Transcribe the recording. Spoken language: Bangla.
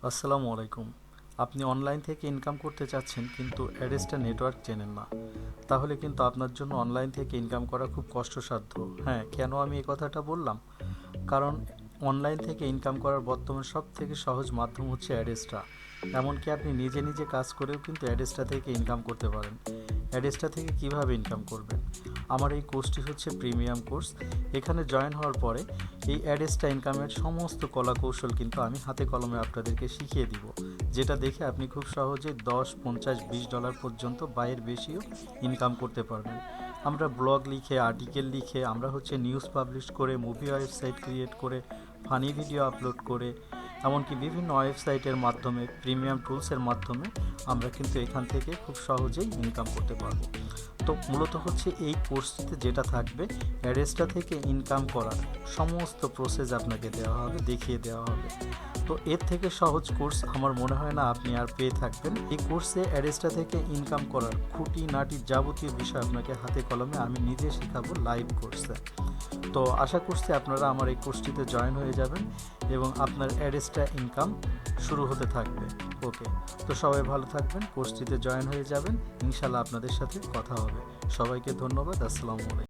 আসসালামু আলাইকুম। আপনি অনলাইন থেকে ইনকাম করতে চাচ্ছেন কিন্তু অ্যাডেস্টা নেটওয়ার্ক চেনেন না। তাহলে কিন্তু আপনার জন্য অনলাইন থেকে ইনকাম করা খুব কষ্টসাধ্য। হ্যাঁ, কেন আমি এই কথাটা বললাম? কারণ অনলাইন থেকে ইনকাম করার বর্তমান সবথেকে সহজ মাধ্যম হচ্ছে অ্যাডেস্টা। এমনকি আপনি নিজে নিজে কাজ করেও কিন্তু অ্যাডেস্টা থেকে ইনকাম করতে পারেন। অ্যাডেস্টা থেকে কিভাবে ইনকাম করবেন? আমার এই কোর্সটি হচ্ছে প্রিমিয়াম কোর্স। এখানে জয়েন হওয়ার পরে এই অ্যাডেস্টা ইনকামের সমস্ত কলা কৌশল কিন্তু আমি হাতে কলমে আপনাদেরকে শিখিয়ে দিব, যেটা দেখে আপনি খুব সহজে 10, 50, $20 পর্যন্ত বা এর বেশিও ইনকাম করতে পারবেন। আমরা ব্লগ লিখে, আর্টিকেল লিখে, আমরা হচ্ছে নিউজ পাবলিশ করে, মুভি ওয়েবসাইট ক্রিয়েট করে, ফানি ভিডিও আপলোড করে, এমনকি বিভিন্ন ওয়েবসাইটের মাধ্যমে, প্রিমিয়াম টুলসের মাধ্যমে আমরা কিন্তু এখান থেকে খুব সহজেই ইনকাম করতে পারবো। তো মূলত হচ্ছে এই কোর্সটিতে যেটা থাকবে, অ্যাডেস্টা থেকে ইনকাম করার সমস্ত প্রসেস আপনাকে দেওয়া হবে, দেখিয়ে দেওয়া হবে। তো এর থেকে সহজ কোর্স আমার মনে হয় না আপনি আর পেয়ে থাকবেন। এই কোর্সে অ্যাডেস্টা থেকে ইনকাম করার খুঁটিনাটি যাবতীয় বিষয় আপনাকে হাতে কলমে আমি নিজে শেখাবো লাইভ কোর্সে। তো আশা করছি আপনারা আমার এই কোর্সটিতে জয়েন হয়ে যাবেন এবং আপনার অ্যাডেস্টা ইনকাম শুরু হতে থাকবে। ওকে, তো সবাই ভালো থাকবেন, কোর্সটিতে জয়েন হয়ে যাবেন, ইনশাল্লাহ আপনাদের সাথে কথা হবে। সবাইকে ধন্যবাদ। আসসালামু আলাইকুম।